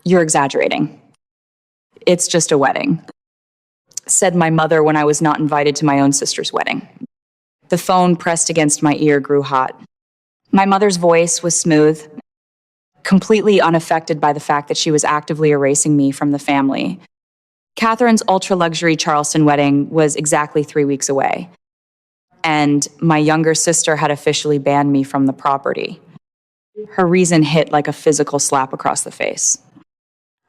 "You're exaggerating. It's just a wedding," said my mother when I was not invited to my own sister's wedding. The phone pressed against my ear grew hot. My mother's voice was smooth, completely unaffected by the fact that she was actively erasing me from the family. Catherine's ultra-luxury Charleston wedding was exactly 3 weeks away, and my younger sister had officially banned me from the property. Her reason hit like a physical slap across the face.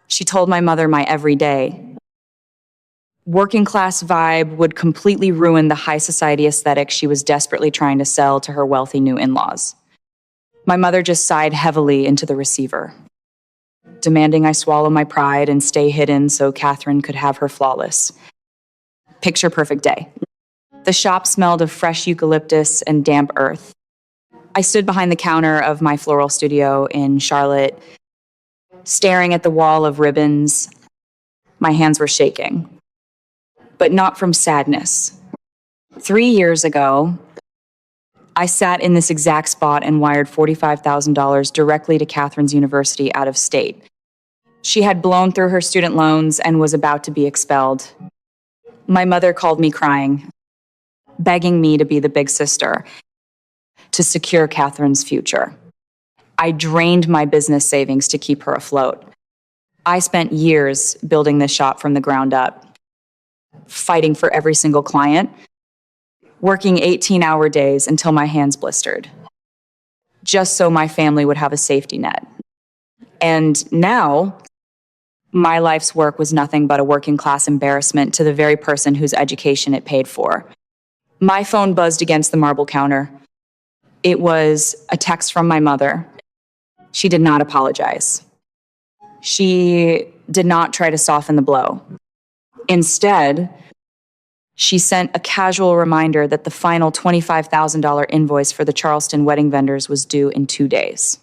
She told my mother my everyday, working class vibe would completely ruin the high society aesthetic she was desperately trying to sell to her wealthy new in-laws. My mother just sighed heavily into the receiver, demanding I swallow my pride and stay hidden so Catherine could have her flawless, picture-perfect day. The shop smelled of fresh eucalyptus and damp earth. I stood behind the counter of my floral studio in Charlotte, staring at the wall of ribbons. My hands were shaking, but not from sadness. 3 years ago, I sat in this exact spot and wired $45,000 directly to Catherine's university out of state. She had blown through her student loans and was about to be expelled. My mother called me crying, begging me to be the big sister, to secure Catherine's future. I drained my business savings to keep her afloat. I spent years building this shop from the ground up, fighting for every single client, working 18-hour days until my hands blistered, just so my family would have a safety net. And now, my life's work was nothing but a working-class embarrassment to the very person whose education it paid for. My phone buzzed against the marble counter. It was a text from my mother. She did not apologize. She did not try to soften the blow. Instead, she sent a casual reminder that the final $25,000 invoice for the Charleston wedding vendors was due in 2 days,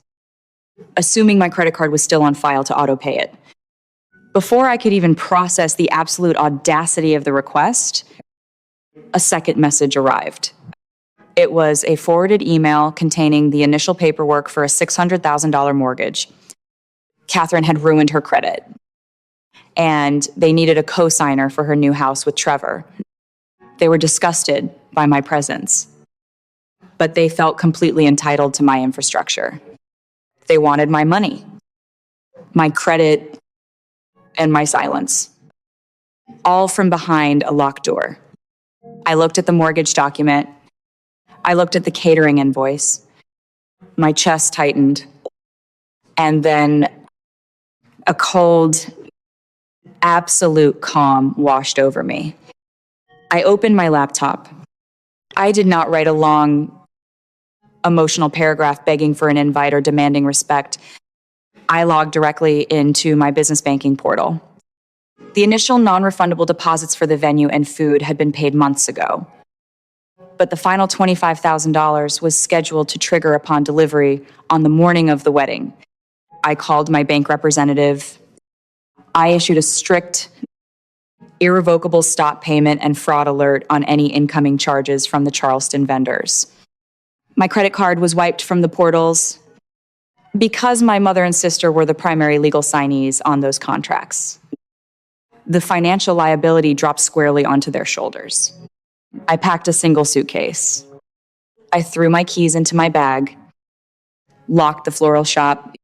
assuming my credit card was still on file to auto-pay it. Before I could even process the absolute audacity of the request, a second message arrived. It was a forwarded email containing the initial paperwork for a $600,000 mortgage. Catherine had ruined her credit, and they needed a co-signer for her new house with Trevor. They were disgusted by my presence, but they felt completely entitled to my infrastructure. They wanted my money, my credit, and my silence, all from behind a locked door. I looked at the mortgage document. I looked at the catering invoice. My chest tightened, and then a cold, absolute calm washed over me. I opened my laptop. I did not write a long, emotional paragraph begging for an invite or demanding respect. I logged directly into my business banking portal. The initial non-refundable deposits for the venue and food had been paid months ago, but the final $25,000 was scheduled to trigger upon delivery on the morning of the wedding. I called my bank representative. I issued a strict, irrevocable stop payment and fraud alert on any incoming charges from the Charleston vendors. My credit card was wiped from the portals because my mother and sister were the primary legal signees on those contracts. The financial liability dropped squarely onto their shoulders. I packed a single suitcase. I threw my keys into my bag, locked the floral shop,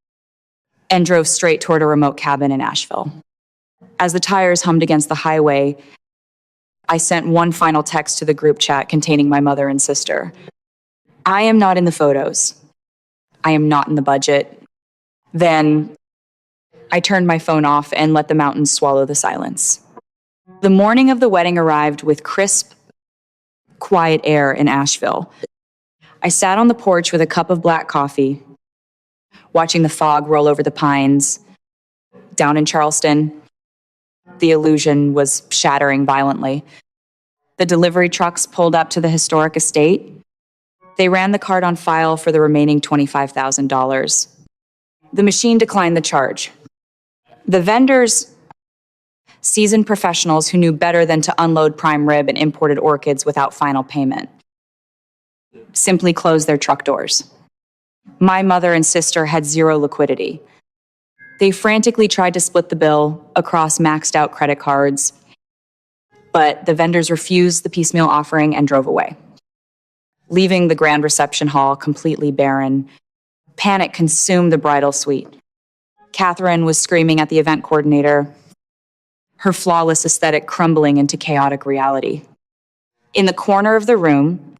and drove straight toward a remote cabin in Asheville. As the tires hummed against the highway, I sent one final text to the group chat containing my mother and sister. I am not in the photos. I am not in the budget. Then I turned my phone off and let the mountains swallow the silence. The morning of the wedding arrived with crisp, quiet air in Asheville. I sat on the porch with a cup of black coffee, watching the fog roll over the pines. Down in Charleston, the illusion was shattering violently. The delivery trucks pulled up to the historic estate. They ran the card on file for the remaining $25,000. The machine declined the charge. The vendors, seasoned professionals who knew better than to unload prime rib and imported orchids without final payment, simply closed their truck doors. My mother and sister had zero liquidity. They frantically tried to split the bill across maxed out credit cards, but the vendors refused the piecemeal offering and drove away, leaving the grand reception hall completely barren. Panic consumed the bridal suite. Catherine was screaming at the event coordinator, her flawless aesthetic crumbling into chaotic reality. In the corner of the room,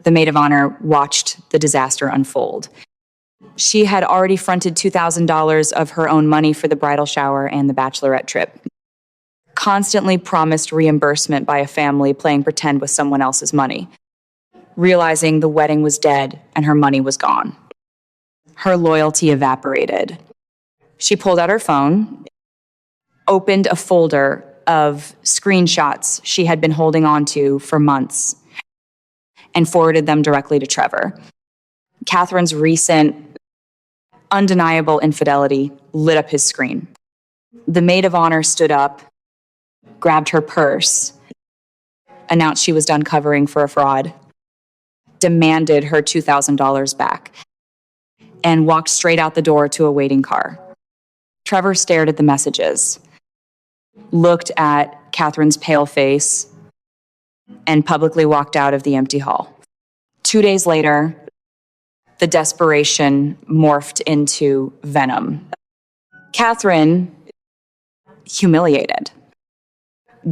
the maid of honor watched the disaster unfold. She had already fronted $2,000 of her own money for the bridal shower and the bachelorette trip, constantly promised reimbursement by a family playing pretend with someone else's money, realizing the wedding was dead and her money was gone. Her loyalty evaporated. She pulled out her phone, opened a folder of screenshots she had been holding on to for months, and forwarded them directly to Trevor. Catherine's recent, undeniable infidelity lit up his screen. The maid of honor stood up, grabbed her purse, announced she was done covering for a fraud, demanded her $2,000 back, and walked straight out the door to a waiting car. Trevor stared at the messages, looked at Catherine's pale face, and publicly walked out of the empty hall. 2 days later, the desperation morphed into venom. Catherine, humiliated,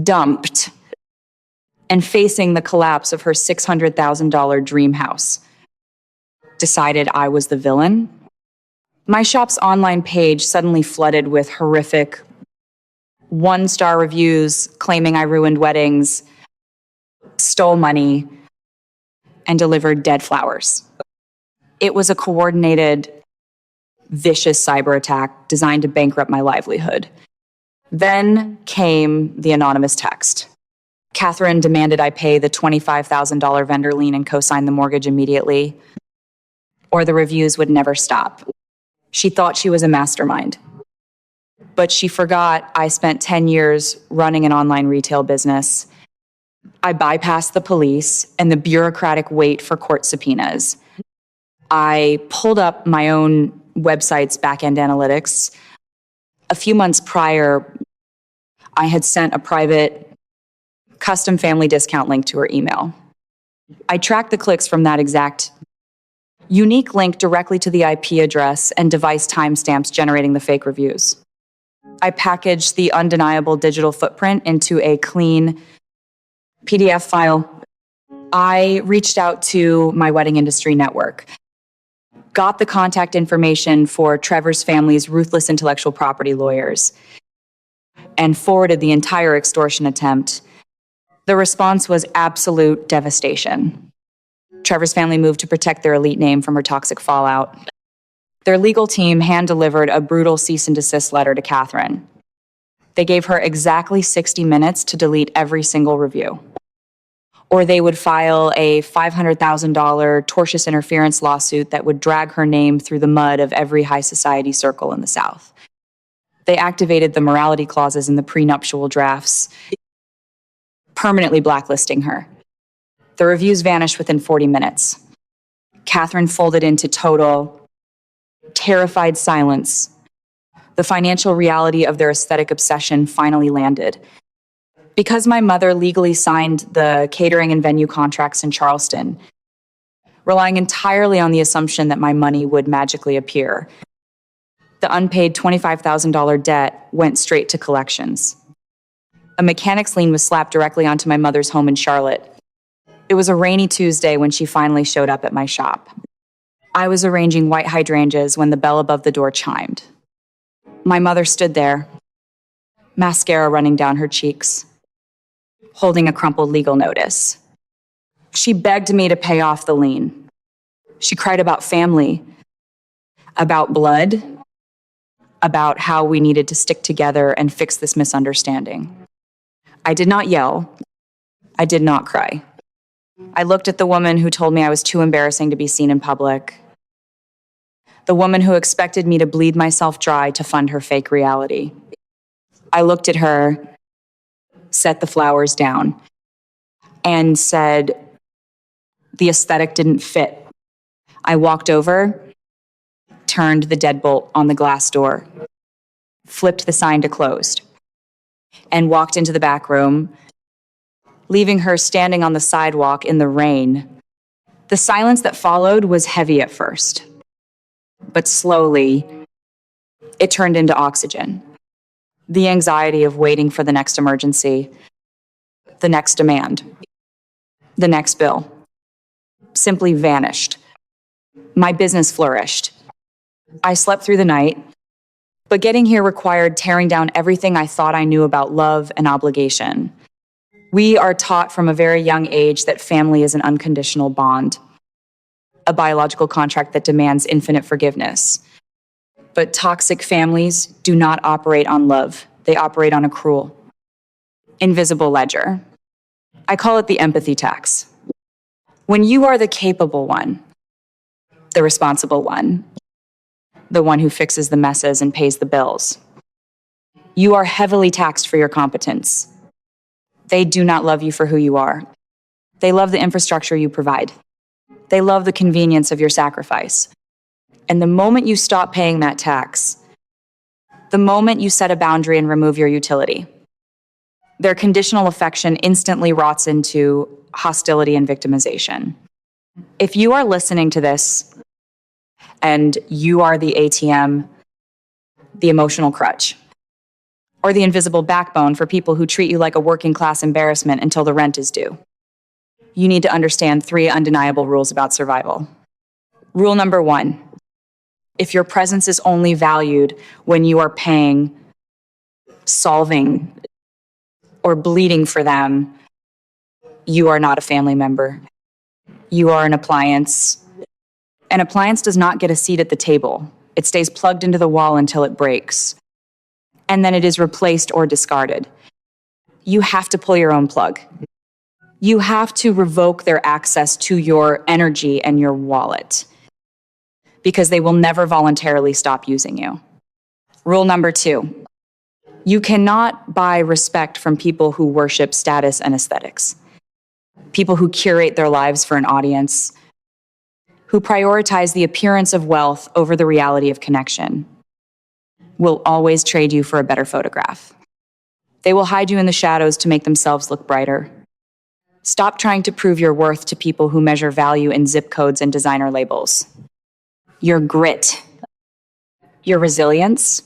dumped, and facing the collapse of her $600,000 dream house, decided I was the villain. My shop's online page suddenly flooded with horrific one-star reviews claiming I ruined weddings, stole money, and delivered dead flowers. It was a coordinated, vicious cyber attack designed to bankrupt my livelihood. Then came the anonymous text. Catherine demanded I pay the $25,000 vendor lien and co-sign the mortgage immediately, or the reviews would never stop. She thought she was a mastermind, but she forgot I spent 10 years running an online retail business. I bypassed the police and the bureaucratic wait for court subpoenas. I pulled up my own website's back-end analytics. A few months prior, I had sent a private custom family discount link to her email. I tracked the clicks from that exact unique link directly to the IP address and device timestamps generating the fake reviews. I packaged the undeniable digital footprint into a clean PDF file. I reached out to my wedding industry network, got the contact information for Trevor's family's ruthless intellectual property lawyers, and forwarded the entire extortion attempt. The response was absolute devastation. Trevor's family moved to protect their elite name from her toxic fallout. Their legal team hand-delivered a brutal cease and desist letter to Catherine. They gave her exactly 60 minutes to delete every single review, or they would file a $500,000 tortious interference lawsuit that would drag her name through the mud of every high society circle in the South. They activated the morality clauses in the prenuptial drafts, permanently blacklisting her. The reviews vanished within 40 minutes. Catherine folded into total, terrified silence. The financial reality of their aesthetic obsession finally landed. Because my mother legally signed the catering and venue contracts in Charleston, relying entirely on the assumption that my money would magically appear, the unpaid $25,000 debt went straight to collections. A mechanic's lien was slapped directly onto my mother's home in Charlotte. It was a rainy Tuesday when she finally showed up at my shop. I was arranging white hydrangeas when the bell above the door chimed. My mother stood there, mascara running down her cheeks, holding a crumpled legal notice. She begged me to pay off the lien. She cried about family, about blood, about how we needed to stick together and fix this misunderstanding. I did not yell. I did not cry. I looked at the woman who told me I was too embarrassing to be seen in public. The woman who expected me to bleed myself dry to fund her fake reality. I looked at her, set the flowers down, and said, the aesthetic didn't fit. I walked over, turned the deadbolt on the glass door, flipped the sign to closed, and walked into the back room, leaving her standing on the sidewalk in the rain. The silence that followed was heavy at first, but slowly, it turned into oxygen. The anxiety of waiting for the next emergency, the next demand, the next bill, simply vanished. My business flourished. I slept through the night, but getting here required tearing down everything I thought I knew about love and obligation. We are taught from a very young age that family is an unconditional bond, a biological contract that demands infinite forgiveness. But toxic families do not operate on love. They operate on a cruel, invisible ledger. I call it the empathy tax. When you are the capable one, the responsible one, the one who fixes the messes and pays the bills, you are heavily taxed for your competence. They do not love you for who you are. They love the infrastructure you provide. They love the convenience of your sacrifice. And the moment you stop paying that tax, the moment you set a boundary and remove your utility, their conditional affection instantly rots into hostility and victimization. If you are listening to this and you are the ATM, the emotional crutch, or the invisible backbone for people who treat you like a working class embarrassment until the rent is due, you need to understand 3 undeniable rules about survival. Rule number 1, if your presence is only valued when you are paying, solving, or bleeding for them, you are not a family member. You are an appliance. An appliance does not get a seat at the table. It stays plugged into the wall until it breaks, and then it is replaced or discarded. You have to pull your own plug. You have to revoke their access to your energy and your wallet, because they will never voluntarily stop using you. Rule number 2, you cannot buy respect from people who worship status and aesthetics, people who curate their lives for an audience, who prioritize the appearance of wealth over the reality of connection, will always trade you for a better photograph. They will hide you in the shadows to make themselves look brighter. Stop trying to prove your worth to people who measure value in zip codes and designer labels. Your grit, your resilience,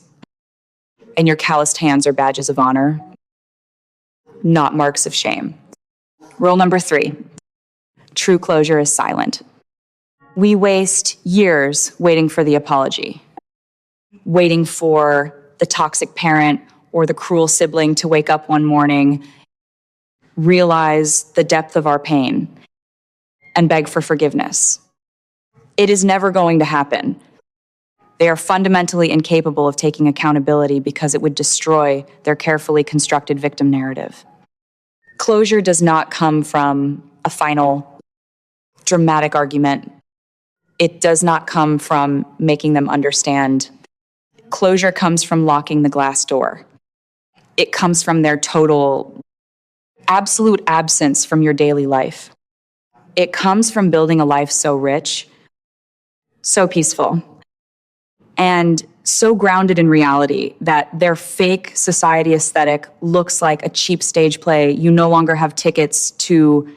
and your calloused hands are badges of honor, not marks of shame. Rule number 3, true closure is silent. We waste years waiting for the apology, waiting for the toxic parent or the cruel sibling to wake up one morning, realize the depth of our pain, and beg for forgiveness. It is never going to happen. They are fundamentally incapable of taking accountability because it would destroy their carefully constructed victim narrative. Closure does not come from a final, dramatic argument. It does not come from making them understand. Closure comes from locking the glass door. It comes from their total, absolute absence from your daily life. It comes from building a life so rich, so peaceful, and so grounded in reality that their fake society aesthetic looks like a cheap stage play. You no longer have tickets to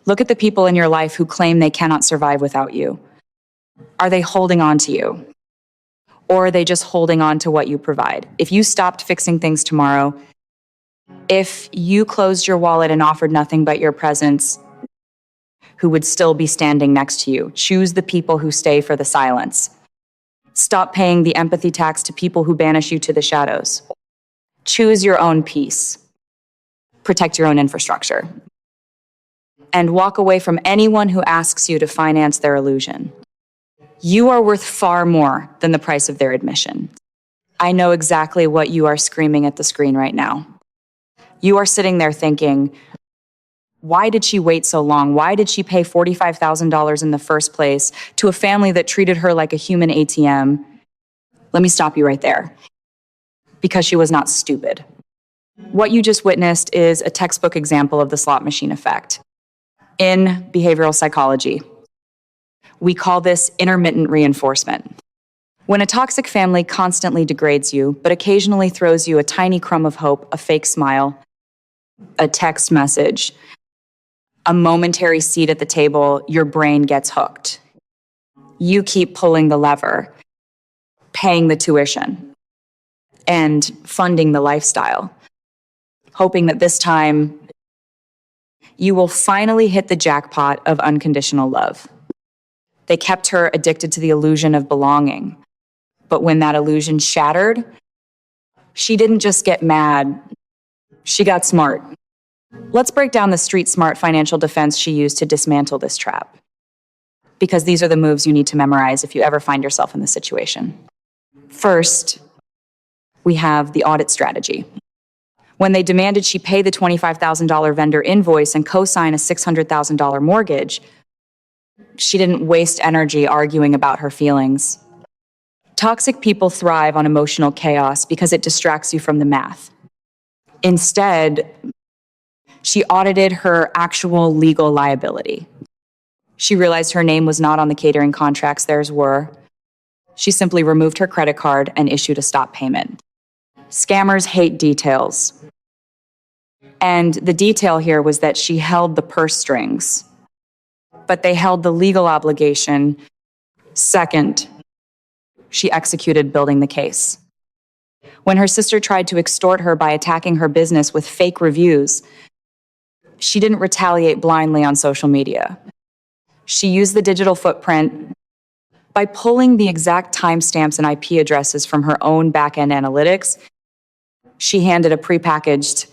look at the people in your life who claim they cannot survive without you. Are they holding on to you? Or are they just holding on to what you provide? If you stopped fixing things tomorrow, if you closed your wallet and offered nothing but your presence, who would still be standing next to you? Choose the people who stay for the silence. Stop paying the empathy tax to people who banish you to the shadows. Choose your own peace. Protect your own infrastructure. And walk away from anyone who asks you to finance their illusion. You are worth far more than the price of their admission. I know exactly what you are screaming at the screen right now. You are sitting there thinking, why did she wait so long? Why did she pay $45,000 in the first place to a family that treated her like a human ATM? Let me stop you right there. Because she was not stupid. What you just witnessed is a textbook example of the slot machine effect. In behavioral psychology, we call this intermittent reinforcement. When a toxic family constantly degrades you, but occasionally throws you a tiny crumb of hope, a fake smile, a text message, a momentary seat at the table, your brain gets hooked. You keep pulling the lever, paying the tuition, and funding the lifestyle, hoping that this time you will finally hit the jackpot of unconditional love. They kept her addicted to the illusion of belonging. But when that illusion shattered, she didn't just get mad, she got smart. Let's break down the street smart financial defense she used to dismantle this trap. Because these are the moves you need to memorize if you ever find yourself in this situation. First, we have the audit strategy. When they demanded she pay the $25,000 vendor invoice and co-sign a $600,000 mortgage, she didn't waste energy arguing about her feelings. Toxic people thrive on emotional chaos because it distracts you from the math. Instead, she audited her actual legal liability. She realized her name was not on the catering contracts, theirs were. She simply removed her credit card and issued a stop payment. Scammers hate details. And the detail here was that she held the purse strings, but they held the legal obligation second. She executed building the case. When her sister tried to extort her by attacking her business with fake reviews, she didn't retaliate blindly on social media. She used the digital footprint by pulling the exact timestamps and IP addresses from her own back-end analytics. She handed a prepackaged,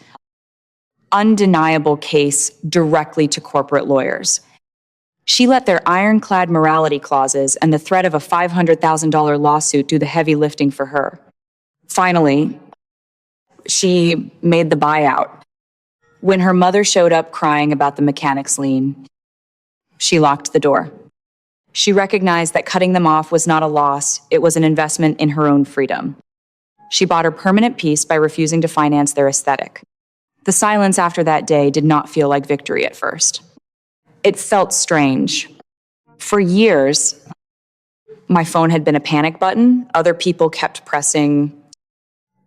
undeniable case directly to corporate lawyers. She let their ironclad morality clauses and the threat of a $500,000 lawsuit do the heavy lifting for her. Finally, she made the buyout. When her mother showed up crying about the mechanic's lien, she locked the door. She recognized that cutting them off was not a loss, it was an investment in her own freedom. She bought her permanent peace by refusing to finance their aesthetic. The silence after that day did not feel like victory at first. It felt strange. For years, my phone had been a panic button. Other people kept pressing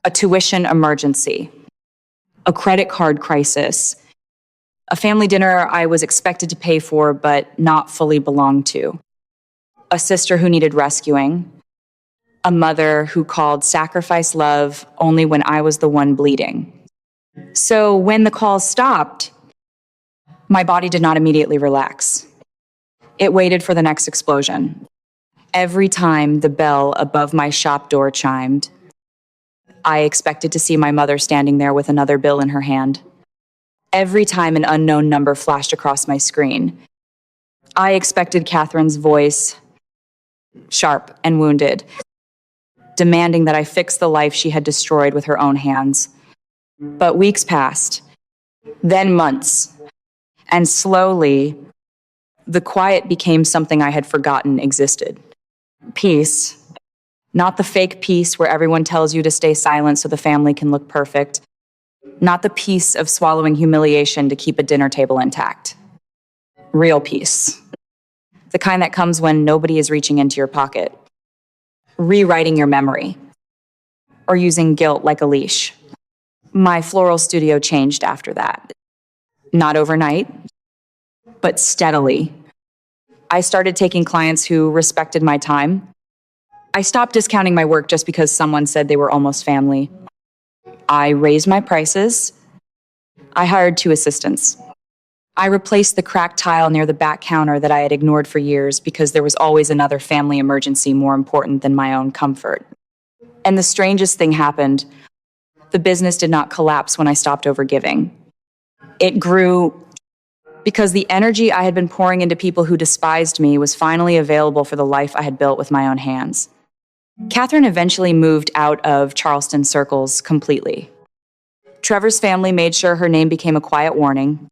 a tuition emergency, a credit card crisis, a family dinner I was expected to pay for but not fully belonged to, a sister who needed rescuing, a mother who called sacrifice love only when I was the one bleeding. So when the calls stopped, my body did not immediately relax. It waited for the next explosion. Every time the bell above my shop door chimed, I expected to see my mother standing there with another bill in her hand. Every time an unknown number flashed across my screen, I expected Catherine's voice, sharp and wounded, demanding that I fix the life she had destroyed with her own hands. But weeks passed, then months, and slowly, the quiet became something I had forgotten existed. Peace. Not the fake peace where everyone tells you to stay silent so the family can look perfect. Not the peace of swallowing humiliation to keep a dinner table intact. Real peace. The kind that comes when nobody is reaching into your pocket. Rewriting your memory. Or using guilt like a leash. My floral studio changed after that. Not overnight, but steadily. I started taking clients who respected my time. I stopped discounting my work just because someone said they were almost family. I raised my prices. I hired 2 assistants. I replaced the cracked tile near the back counter that I had ignored for years because there was always another family emergency more important than my own comfort. And the strangest thing happened. The business did not collapse when I stopped overgiving. It grew because the energy I had been pouring into people who despised me was finally available for the life I had built with my own hands. Catherine eventually moved out of Charleston circles completely. Trevor's family made sure her name became a quiet warning.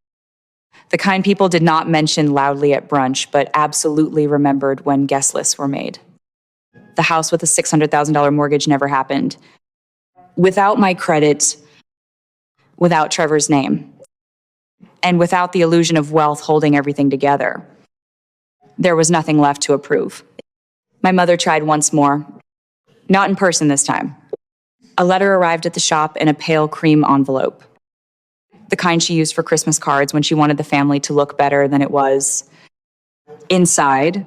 The kind people did not mention loudly at brunch, but absolutely remembered when guest lists were made. The house with a $600,000 mortgage never happened. Without my credit, without Trevor's name, and without the illusion of wealth holding everything together, there was nothing left to approve. My mother tried once more. Not in person this time. A letter arrived at the shop in a pale cream envelope, the kind she used for Christmas cards when she wanted the family to look better than it was. Inside,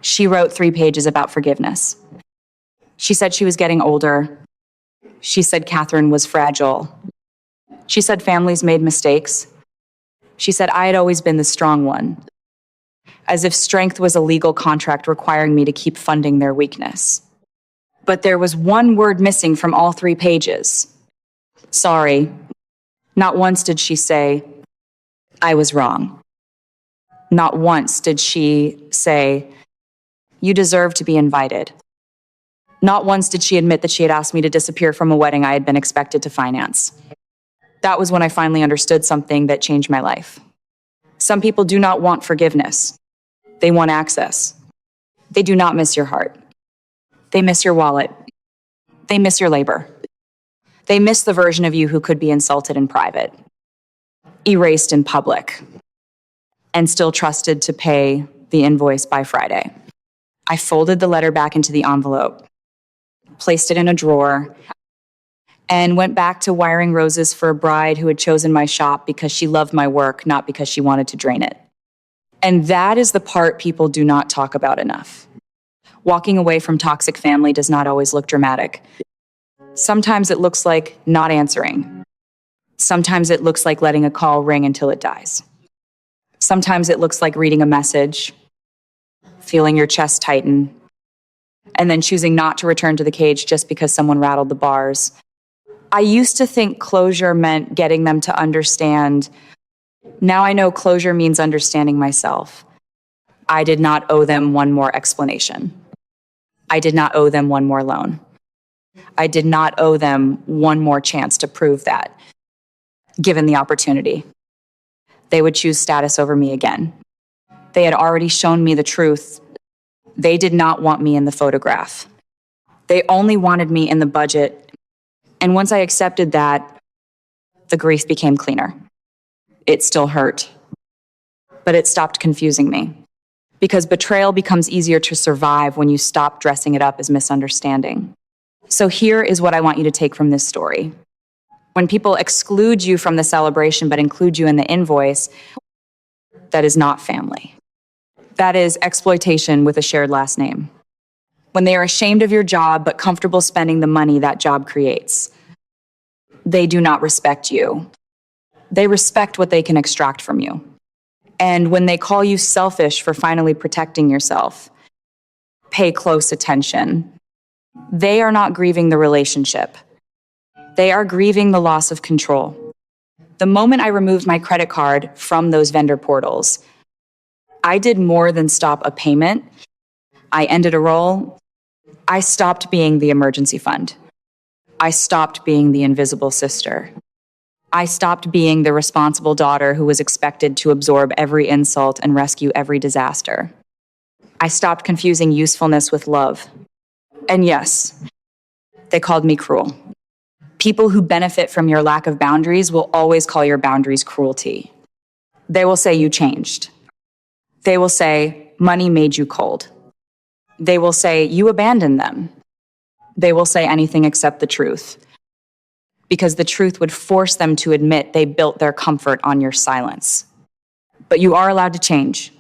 she wrote 3 pages about forgiveness. She said she was getting older. She said Catherine was fragile. She said families made mistakes. She said I had always been the strong one, as if strength was a legal contract requiring me to keep funding their weakness. But there was one word missing from all 3 pages. Sorry. Not once did she say, I was wrong. Not once did she say, you deserve to be invited. Not once did she admit that she had asked me to disappear from a wedding I had been expected to finance. That was when I finally understood something that changed my life. Some people do not want forgiveness. They want access. They do not miss your heart. They miss your wallet. They miss your labor. They miss the version of you who could be insulted in private, erased in public, and still trusted to pay the invoice by Friday. I folded the letter back into the envelope, placed it in a drawer, and went back to wiring roses for a bride who had chosen my shop because she loved my work, not because she wanted to drain it. And that is the part people do not talk about enough. Walking away from toxic family does not always look dramatic. Sometimes it looks like not answering. Sometimes it looks like letting a call ring until it dies. Sometimes it looks like reading a message, feeling your chest tighten, and then choosing not to return to the cage just because someone rattled the bars. I used to think closure meant getting them to understand. Now I know closure means understanding myself. I did not owe them one more explanation. I did not owe them one more loan. I did not owe them one more chance to prove that, given the opportunity. They would choose status over me again. They had already shown me the truth. They did not want me in the photograph. They only wanted me in the budget. And once I accepted that, the grief became cleaner. It still hurt, but it stopped confusing me. Because betrayal becomes easier to survive when you stop dressing it up as misunderstanding. So here is what I want you to take from this story. When people exclude you from the celebration but include you in the invoice, that is not family. That is exploitation with a shared last name. When they are ashamed of your job but comfortable spending the money that job creates, they do not respect you. They respect what they can extract from you. And when they call you selfish for finally protecting yourself, pay close attention. They are not grieving the relationship. They are grieving the loss of control. The moment I removed my credit card from those vendor portals, I did more than stop a payment. I ended a roll. I stopped being the emergency fund. I stopped being the invisible sister. I stopped being the responsible daughter who was expected to absorb every insult and rescue every disaster. I stopped confusing usefulness with love. And yes, they called me cruel. People who benefit from your lack of boundaries will always call your boundaries cruelty. They will say you changed. They will say money made you cold. They will say you abandoned them. They will say anything except the truth, because the truth would force them to admit they built their comfort on your silence. But you are allowed to change.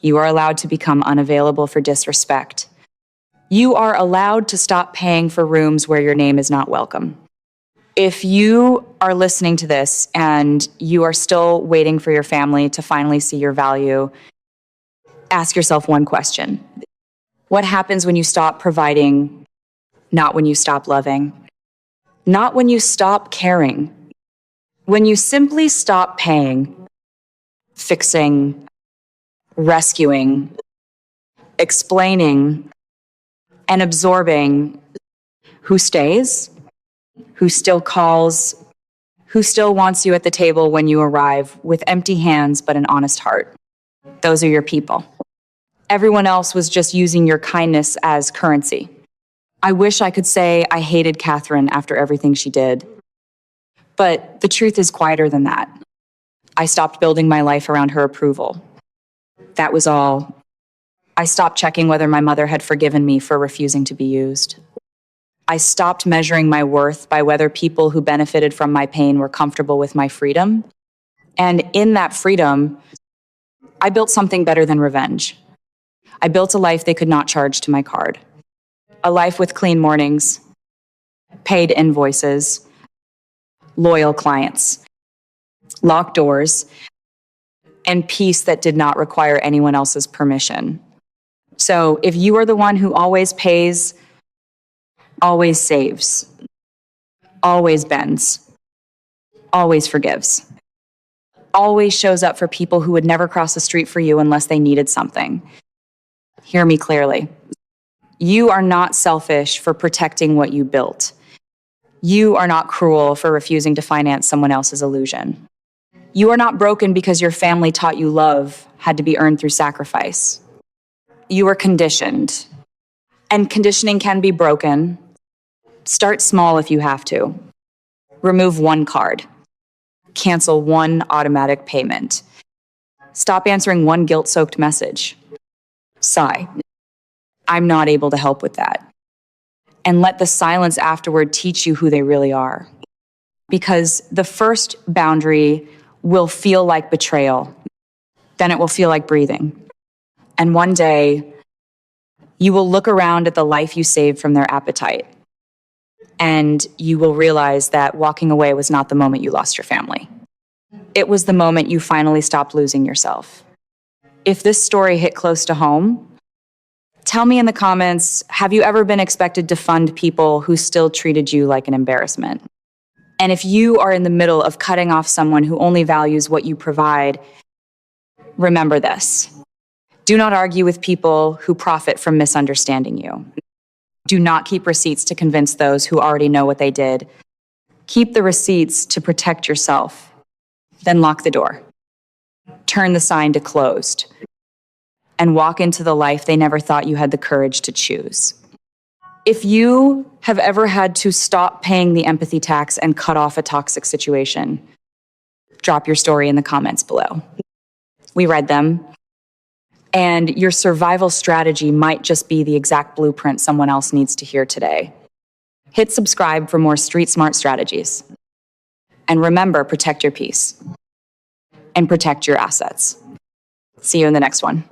You are allowed to become unavailable for disrespect. You are allowed to stop paying for rooms where your name is not welcome. If you are listening to this and you are still waiting for your family to finally see your value, ask yourself one question. What happens when you stop providing, not when you stop loving? Not when you stop caring. When you simply stop paying, fixing, rescuing, explaining, and absorbing, who stays, who still calls, who still wants you at the table when you arrive with empty hands but an honest heart. Those are your people. Everyone else was just using your kindness as currency. I wish I could say I hated Catherine after everything she did. But the truth is quieter than that. I stopped building my life around her approval. That was all. I stopped checking whether my mother had forgiven me for refusing to be used. I stopped measuring my worth by whether people who benefited from my pain were comfortable with my freedom. And in that freedom, I built something better than revenge. I built a life they could not charge to my card. A life with clean mornings, paid invoices, loyal clients, locked doors, and peace that did not require anyone else's permission. So if you are the one who always pays, always saves, always bends, always forgives, always shows up for people who would never cross the street for you unless they needed something, hear me clearly. You are not selfish for protecting what you built. You are not cruel for refusing to finance someone else's illusion. You are not broken because your family taught you love had to be earned through sacrifice. You are conditioned, and conditioning can be broken. Start small if you have to. Remove one card. Cancel one automatic payment. Stop answering one guilt-soaked message. Sigh. I'm not able to help with that. And let the silence afterward teach you who they really are. Because the first boundary will feel like betrayal. Then it will feel like breathing. And one day, you will look around at the life you saved from their appetite. And you will realize that walking away was not the moment you lost your family. It was the moment you finally stopped losing yourself. If this story hit close to home, tell me in the comments, have you ever been expected to fund people who still treated you like an embarrassment? And if you are in the middle of cutting off someone who only values what you provide, remember this. Do not argue with people who profit from misunderstanding you. Do not keep receipts to convince those who already know what they did. Keep the receipts to protect yourself. Then lock the door. Turn the sign to closed. And walk into the life they never thought you had the courage to choose. If you have ever had to stop paying the empathy tax and cut off a toxic situation, drop your story in the comments below. We read them. And your survival strategy might just be the exact blueprint someone else needs to hear today. Hit subscribe for more street smart strategies. And remember, protect your peace and protect your assets. See you in the next one.